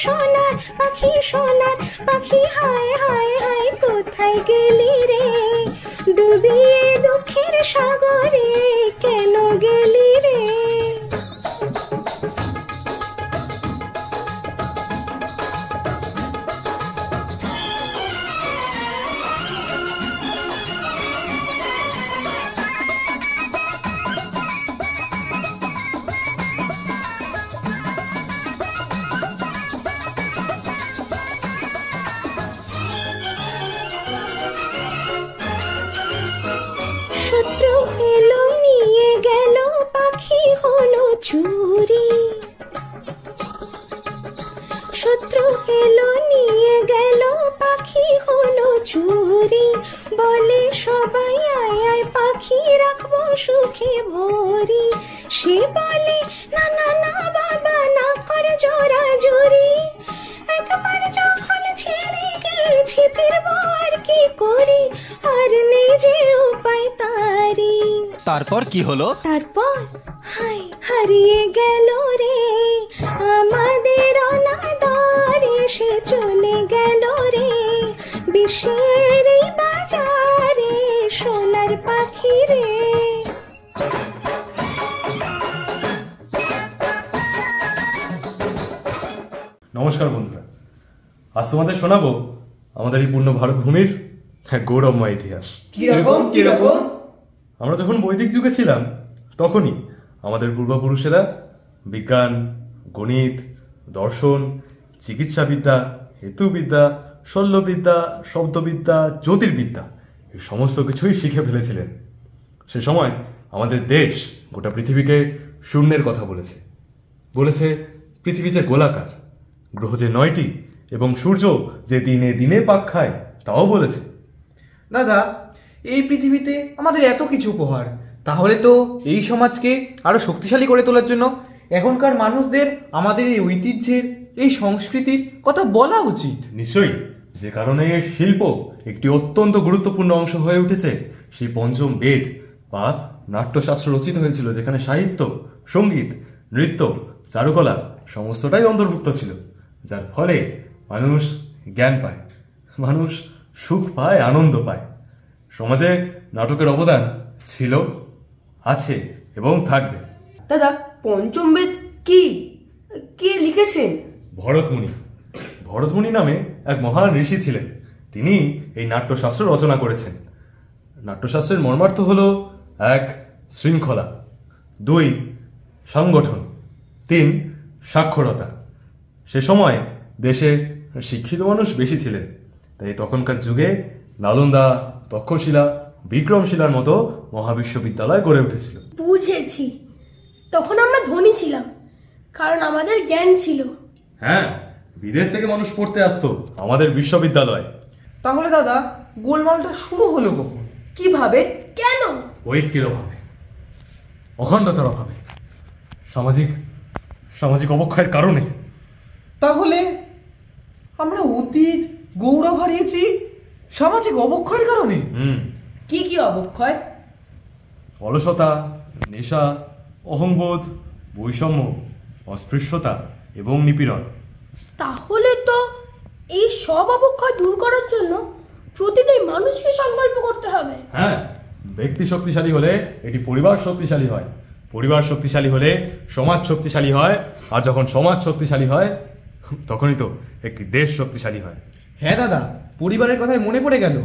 সোনার পাখি, সোনার পাখি, হায় হায় হায় কোথায় গেলি রে? ডুবিয়ে দুঃখের সাগরে কেন গেলি রে? শত্রু এলো নিয়ে গেল পাখি হলো চুরি, শত্রু এলো নিয়ে গেল পাখি হলো চুরি। বলে সবাই আয় আয় পাখি রাখবো সুখে ভরি। সে বলে না না না বাবা না করে জোরাজুরি। একবার যখন ছেড়ে গেছি ফিরবো আর কি করি, আর নেই যে উপায় তারি। তারপর কি হলো? তারপর হায় হারিয়ে গেল রে আমাদের অনাদরে। সে চলে গেল রে বিশ্বের এই বাজারে, সোনার পাখি রে। নমস্কার বন্ধুরা, আজ তোমাদের শোনাবো আমাদের এই পূর্ণ ভারত ভূমির এক গৌরবময় ইতিহাস। কিরকম? আমরা যখন বৈদিক যুগে ছিলাম তখনই আমাদের পূর্বপুরুষেরা বিজ্ঞান, গণিত, দর্শন, চিকিৎসাবিদ্যা, হেতুবিদ্যা, শল্যবিদ্যা, শব্দবিদ্যা, জ্যোতির্বিদ্যা এই সমস্ত কিছুই শিখে ফেলেছিলেন। সে সময় আমাদের দেশ গোটা পৃথিবীকে শূন্যের কথা বলেছে। পৃথিবী যে গোলাকার, গ্রহ যে 9টি এবং সূর্য যে দিনে দিনে পাক খায় তাও বলেছে। দাদা, এই পৃথিবীতে আমাদের এত কিছু উপহার, তাহলে তো এই সমাজকে আরো শক্তিশালী করে তোলার জন্য এখনকার মানুষদের আমাদের এই ঐতিহ্যের, এই সংস্কৃতির কথা বলা উচিত। নিশ্চয়ই, যে কারণে এর শিল্প একটি অত্যন্ত গুরুত্বপূর্ণ অংশ হয়ে উঠেছে। সেই পঞ্চম বেদ বা নাট্যশাস্ত্র রচিত হয়েছিল, যেখানে সাহিত্য, সঙ্গীত, নৃত্য, চারুকলা সমস্তটাই অন্তর্ভুক্ত ছিল, যার ফলে মানুষ জ্ঞান পায়, মানুষ সুখ পায়, আনন্দ পায়। সমাজে নাটকের অবদান ছিল, আছে এবং থাকবে। দাদা, পঞ্চম বেদ কি, কে লিখেছেন? ভরতমুনি। ভরতমুনি নামে এক মহান ঋষি ছিলেন। তিনি এই নাট্যশাস্ত্র রচনা করেছেন। নাট্যশাস্ত্রের মর্মার্থ হল 1. শৃঙ্খলা, 2. সংগঠন, 3. সাক্ষরতা। সে সময় দেশে শিক্ষিত মানুষ বেশি ছিলেন, তাই তখনকার যুগে নালন্দা, তক্ষশিলা, বিক্রমশিলার মতো মহাবিশ্ববিদ্যালয় গড়ে উঠেছিল। বুঝেছি, তখন আমরা ধনী ছিলাম কারণ আমাদের জ্ঞান ছিল। হ্যাঁ, বিদেশ থেকে মানুষ পড়তে আসতো আমাদের বিশ্ববিদ্যালয়। তাহলে দাদা, গোলমালটা শুরু হলো কখন, কিভাবে, কেন? ঐক্যের অভাবে, অখণ্ডতার অভাবে, সামাজিক অবক্ষয়ের কারণে। তাহলে আমরা অতীত গৌরব হারিয়েছি সামাজিক অবক্ষয়ের কারণে। কি কি অবক্ষয়? অলসতা, নেশা, অহংবোধ, বৈষম্য, অস্পৃশ্যতা এবং নিপীড়ন। তাহলে তো এই সব অবক্ষয় দূর করার জন্য প্রতিটি মানুষকে সংকল্প করতে হবে। হ্যাঁ, ব্যক্তি শক্তিশালী হলে এটি পরিবার শক্তিশালী হয়, পরিবার শক্তিশালী হলে সমাজ শক্তিশালী হয়, আর যখন সমাজ শক্তিশালী হয় তখনই তো একটি দেশ শক্তিশালী হয়। হ্যাঁ দাদা, পরিবারের কথায় মনে পড়ে গেল,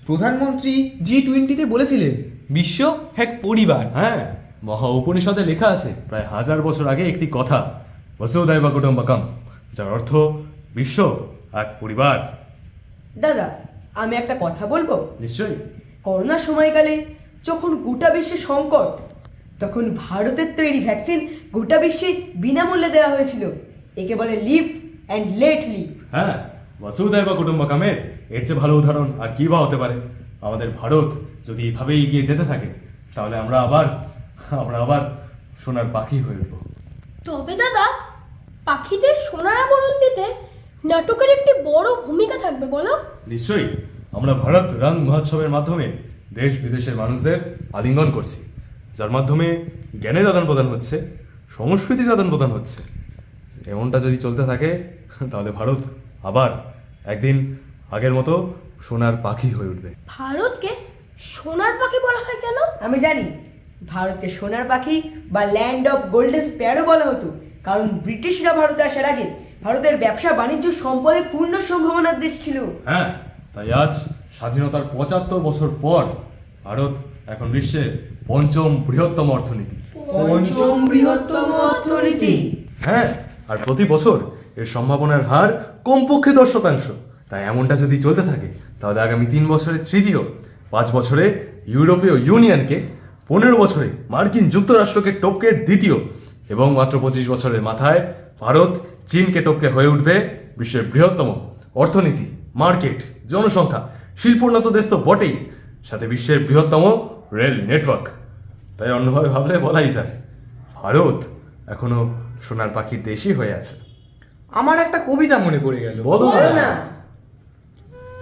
প্রধানমন্ত্রী G20-তে বলেছিলেন বিশ্ব এক পরিবার। হ্যাঁ, মহা উপনিষদে লেখা আছে প্রায় 1000 বছর আগে একটি কথা, বসুধৈব কুটুম্বকম, যার অর্থ বিশ্ব এক পরিবার। দাদা, আমি একটা কথা বলবো? নিশ্চয়ই। করোনার সময়কালে যখন গোটা বিশ্বে সংকট, তখন ভারতের তৈরি ভ্যাকসিন গোটা বিশ্বে বিনামূল্যে দেওয়া হয়েছিল। একে বলে লিভ অ্যান্ড লেট লিভ। হ্যাঁ, বসুধৈব কুটুম্বকমের এর চেয়ে ভালো উদাহরণ আর কি বা হতে পারে। আমাদের ভারত যদি এভাবেই এগিয়ে যেতে থাকে তাহলে আমরা আবার সোনার পাখি হয়ে উঠব। তবে দাদা, পাখিদের সোনার আবরণ দিতে নাটকের একটি বড় ভূমিকা থাকবে, বলো? নিশ্চয়ই। আমরা ভারত রং মহোৎসবের মাধ্যমে দেশ বিদেশের মানুষদের আলিঙ্গন করছি, যার মাধ্যমে জ্ঞানের আদান প্রদান হচ্ছে, সংস্কৃতির আদান প্রদান হচ্ছে। এমনটা যদি চলতে থাকে তাহলে ভারত আবার একদিন আগের মতো সোনার পাখি হয়ে উঠবে। ভারতকে সোনার পাখি বলা হয় কেন? আমি জানি, ভারতকে সোনার পাখি বা ল্যান্ড অফ গোল্ডেন স্প্যারো বলা হতো, কারণ ব্রিটিশরা ভারতে আসার আগে ভারতের ব্যবসা বাণিজ্য সম্পদে পূর্ণ সম্ভাবনার দেশ ছিল। হ্যাঁ, তাই আজ স্বাধীনতার ৭৫ বছর পর ভারত এখন বিশ্বের পঞ্চম বৃহত্তম অর্থনীতি। পঞ্চম বৃহত্তম অর্থনীতি। হ্যাঁ, আর প্রতি বছর এর সম্ভাবনার হার কমপক্ষে 10%। তাই এমনটা যদি চলতে থাকে তাহলে আগামী 3 বছরে তৃতীয়, 5 বছরে ইউরোপীয় ইউনিয়নকে, 15 বছরে মার্কিন যুক্তরাষ্ট্রকে টপকে দ্বিতীয়, এবং মাত্র 25 বছরের মাথায় ভারত চীনকে টপকে হয়ে উঠবে বিশ্বের বৃহত্তম অর্থনীতি, মার্কেট, জনসংখ্যা, শিল্পোন্নত দেশ তো বটেই, সাথে বিশ্বের বৃহত্তম রেল নেটওয়ার্ক। তাই অন্যভাবে ভাবলে বলাই যায় ভারত এখনো সোনার পাখির দেশই হয়ে আছে। আমার একটা কবিতা মনে পড়ে গেল। বলো না,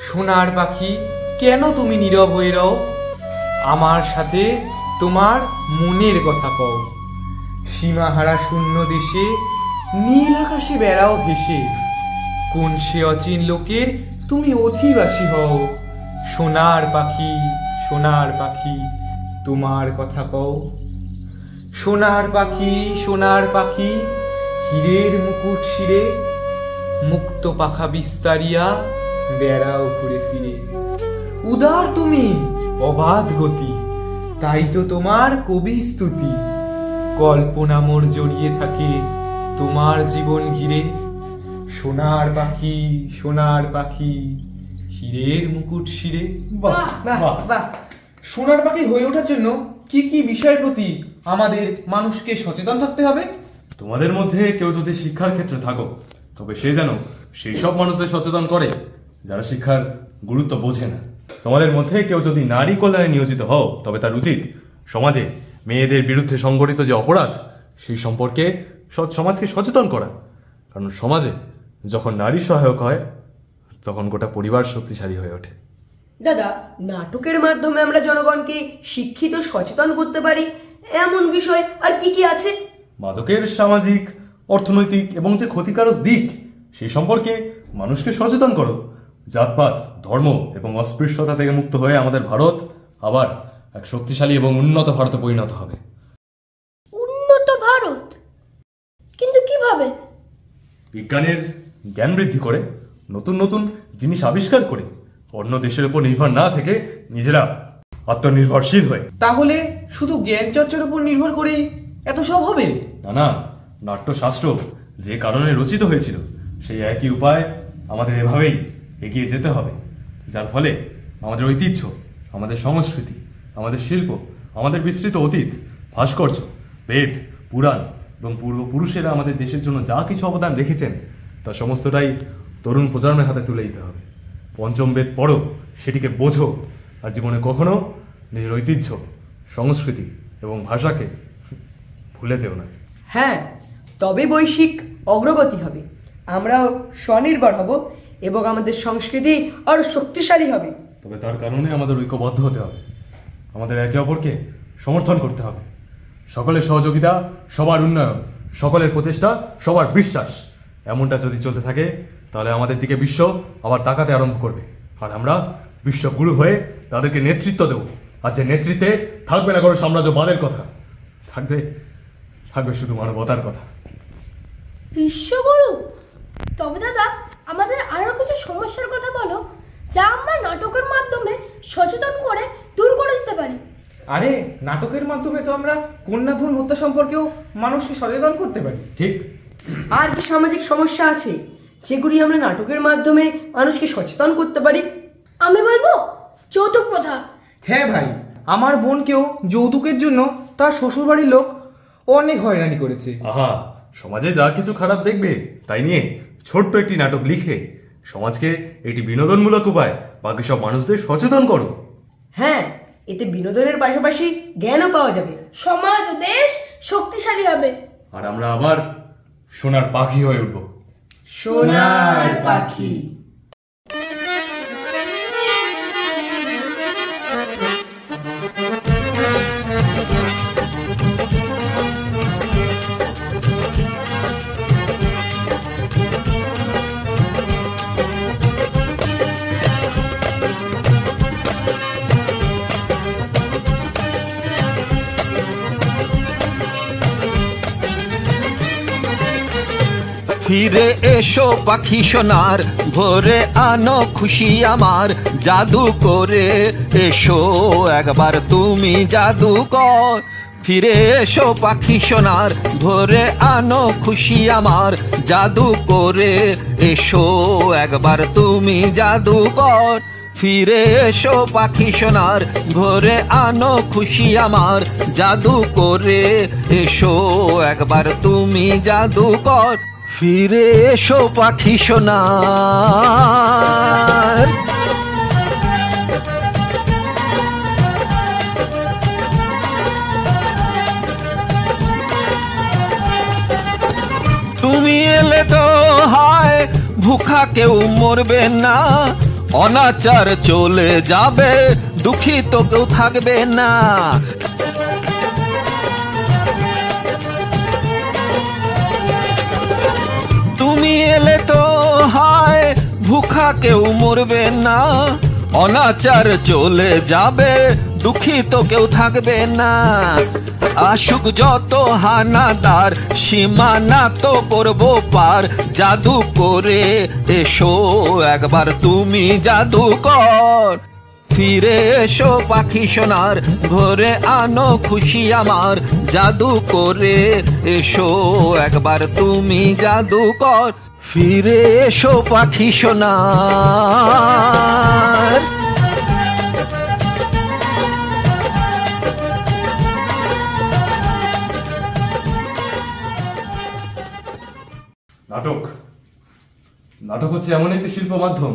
সোনার পাখি কেন তুমি নীরব হয়ে রও, আমার সাথে তোমার মনের কথা কও। সীমাহারা শূন্য দেশে নীল আকাশে বেড়াও ভেসে, কোন সে অচিন লোকের তুমি অধিবাসী হও। সোনার পাখি, সোনার পাখি, তোমার কথা কও। সোনার পাখি, সোনার পাখি, হীরের মুকুট শিরে, মুক্ত পাখা বিস্তারিয়া বেড়াও ঘুরে ফিরে। উদার তুমি, অবাধ গতি, তাই তো তোমার কবি স্তুতি। কল্পনা মোর জড়িয়ে থাকে তোমার জীবন ঘিরে। সোনার পাখি, সোনার পাখি, হীরের মুকুট শিরে। বাহ বাহ বাহ। সোনার পাখি হয়ে ওঠার জন্য কি কি বিষয়ের প্রতি আমাদের মানুষকে সচেতন থাকতে হবে? তোমাদের মধ্যে কেউ যদি শিক্ষার ক্ষেত্রে থাকো, তবে সে যেন সেই সব মানুষদের সচেতন করে যারা শিক্ষার গুরুত্ব বোঝে না। তোমাদের মধ্যে কেউ যদি নারী কল্যাণে নিয়োজিত হও, তবে তার উচিত সমাজে মেয়েদের বিরুদ্ধে সংঘটিত যে অপরাধ সেই সম্পর্কে সমাজকে সচেতন করা। কারণ সমাজে যখন নারী সহায়ক হয় তখন গোটা পরিবার শক্তিশালী হয়ে ওঠে। দাদা, নাটকের মাধ্যমে আমরা জনগণকে শিক্ষিত সচেতন করতে পারি এমন বিষয় আর কি কি আছে? মাদকের সামাজিক, অর্থনৈতিক এবং যে ক্ষতিকারক দিক সেই সম্পর্কে মানুষকে সচেতন করো। জাতপাত, ধর্ম এবং অস্পৃশ্যতা থেকে মুক্ত হয়ে আমাদের ভারত আবার এক শক্তিশালী এবং উন্নত ভারতে পরিণত হবে। উন্নত ভারত? কিন্তু কিভাবে? বিজ্ঞানের জ্ঞান বৃদ্ধি করে, নতুন নতুন জিনিস আবিষ্কার করে, অন্য দেশের উপর নির্ভর না থেকে নিজেরা আত্মনির্ভরশীল হয়ে। তাহলে শুধু জ্ঞান চর্চার উপর নির্ভর করেই এত সব হবে? না না, নাট্যশাস্ত্র যে কারণে রচিত হয়েছিল সেই একই উপায় আমাদের এভাবেই এগিয়ে যেতে হবে, যার ফলে আমাদের ঐতিহ্য, আমাদের সংস্কৃতি, আমাদের শিল্প, আমাদের বিস্তৃত অতীত, ভাস্কর্য, বেদ, পুরাণ এবং পূর্বপুরুষেরা আমাদের দেশের জন্য যা কিছু অবদান রেখেছেন তা সমস্তটাই তরুণ প্রজন্মের হাতে তুলে দিতে হবে। পঞ্চম বেদ পড়ো, সেটিকে বোঝো, আর জীবনে কখনো নিজের ঐতিহ্য, সংস্কৃতি এবং ভাষাকে ভুলে যেও না। হ্যাঁ, তবে বৈশ্বিক অগ্রগতি হবে, আমরাও স্বনির্ভর হব এবং আমাদের সংস্কৃতি আরো শক্তিশালী হবে। তবে তার কারণে আমাদের ঐক্যবদ্ধ হতে হবে, আমাদের একে অপরকে সমর্থন করতে হবে। সকলের সহযোগিতা, সবার উন্নয়ন, সকলের প্রচেষ্টা, সবার বিশ্বাস, এমনটা যদি চলতে থাকে তাহলে আমাদের দিকে বিশ্ব আবার তাকাতে আরম্ভ করবে, আর আমরা বিশ্বগুরু হয়ে তাদেরকে নেতৃত্ব দেব। আর যে নেতৃত্বে থাকবে না কোনো সাম্রাজ্যবাদের কথা, থাকবে থাকবে শুধু মানবতার কথা। বিশ্বগুরু? তবে দাদা, আমাদের আরো কিছু সমস্যার কথা বলো যা আমরা নাটকের মাধ্যমে সচেতন করে দূর করে দিতে পারি। আরে, নাটকের মাধ্যমে তো আমরা কন্যা ভ্রূণ হত্যা সম্পর্কেও মানুষকে সচেতন করতে পারি। ঠিক। আর কি সামাজিক সমস্যা আছে যেগুলি আমরা নাটকের মাধ্যমে মানুষকে সচেতন করতে পারি? আমি বলবো যৌতুক প্রথা। হ্যাঁ ভাই, আমার বোনকেও যৌতুকের জন্য তার শ্বশুরবাড়ির লোক অনেক হয়রানি করেছে। আহা, সমাজে যা কিছু খারাপ দেখবে তাই নিয়ে ছোট্ট একটি নাটক লিখে সমাজকে একটি বিনোদনমূলক উপায় বাকি সব মানুষদের সচেতন করো। হ্যাঁ, এতে বিনোদনের পাশাপাশি জ্ঞানও পাওয়া যাবে, সমাজ ও দেশ শক্তিশালী হবে, আর আমরা আবার সোনার পাখি হয়ে উঠব। সোনার পাখি। ফিরে এসো পাখি সোনার, ভোরে আনো খুশি আমার, জাদু করে এসো একবার তুমি জাদুকর। ফিরে এসো পাখি সোনার, ভোরে আনো খুশি আমার, জাদু করে এসো একবার তুমি জাদুকর। ফিরে এসো পাখি সোনার, ভোরে আনো খুশি আমার, জাদু করে এসো একবার তুমি জাদুকর। ফিরে এসো পাখি সোনার। তুমি এলে তো হায় ভুখা কেউ মরবে না, অনাচার চলে যাবে, দুঃখী তো কেউ থাকবে না। তুমি এলে তো হায় ভুখা কেউ মরবে না, অনাচার চলে যাবে, দুঃখী তো কেউ থাকবে না। আসুক যত হানাদার, সীমানা তো করবো পার, জাদু করে এসো একবার তুমি জাদুকর। ফিরে এসো পাখি সোনার, ভোরে আনো খুশি আমার, জাদু করে এসো একবার তুমি জাদুকর। ফিরে এসো পাখি সোনার। নাটক নাটক হচ্ছে এমন একটি শিল্প মাধ্যম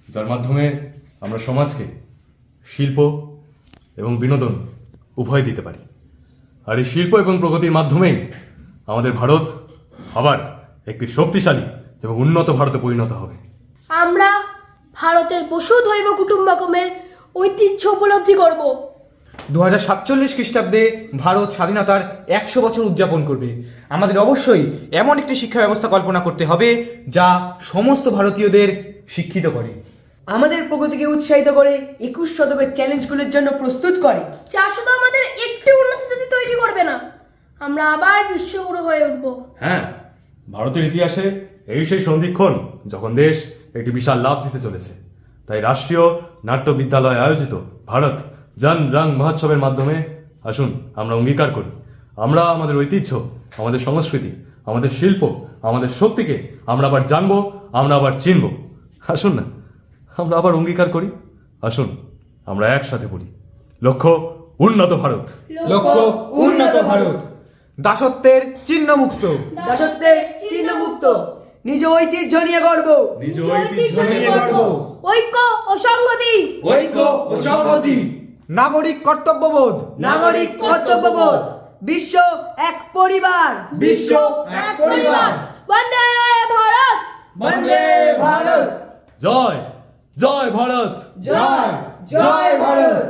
যার মাধ্যমে আমরা সমাজকে শিল্প এবং বিনোদন উভয় দিতে পারি। আর এই শিল্প এবং প্রগতির মাধ্যমেই আমাদের ভারত আবার একটি শক্তিশালী এবং উন্নত ভারতে পরিণত হবে। আমরা ভারতের বসুধৈব কুটুম্বকমের ঐতিহ্য উপলব্ধি করব। 2047 খ্রিস্টাব্দে ভারত স্বাধীনতার 100 বছর উদযাপন করবে। আমাদের অবশ্যই এমন একটি শিক্ষা ব্যবস্থা কল্পনা করতে হবে যা সমস্ত ভারতীয়দের শিক্ষিত করে, আমাদের প্রগতিকে উৎসাহিত করে, 21 শতকের চ্যালেঞ্জগুলোর জন্য প্রস্তুত করে। যা শুধু আমাদের একটি উন্নত জাতি তৈরি করবে না, আমরা আবার বিশ্বগুরু হয়ে উঠব। হ্যাঁ, ভারতের ইতিহাসে এই সেই সন্ধিক্ষণ যখন দেশ একটি বিশাল লাভ দিতে চলেছে। তাই রাষ্ট্রীয় নাট্য বিদ্যালয় আয়োজিত ভারত জন রং মহোৎসবের মাধ্যমে আসুন আমরা অঙ্গীকার করি, আমরা আমাদের ঐতিহ্য, আমাদের সংস্কৃতি, আমাদের শিল্প, আমাদের শক্তিকে আমরা আবার জানবো, আমরা আবার চিনব। আসুন না আমরা আবার অঙ্গীকার করি, আসুন আমরা একসাথে পড়ি। লক্ষ্য উন্নত ভারত, লক্ষ্য উন্নত ভারত, দাসত্বের চিহ্ন মুক্ত, দাসত্বের চিহ্ন মুক্ত, নিজ ঐতিহ্য নিয়ে গর্ব, নিজ ঐতিহ্য নিয়ে গর্ব, ঐক্য ও সংহতি, ঐক্য ও সংহতি, নাগরিক কর্তব্যবোধ, নাগরিক কর্তব্যবোধ, বিশ্ব এক পরিবার, বিশ্ব এক পরিবার। বন্দে ভারত, বন্দে ভারত, জয় জয় ভারত, জয় জয় ভারত।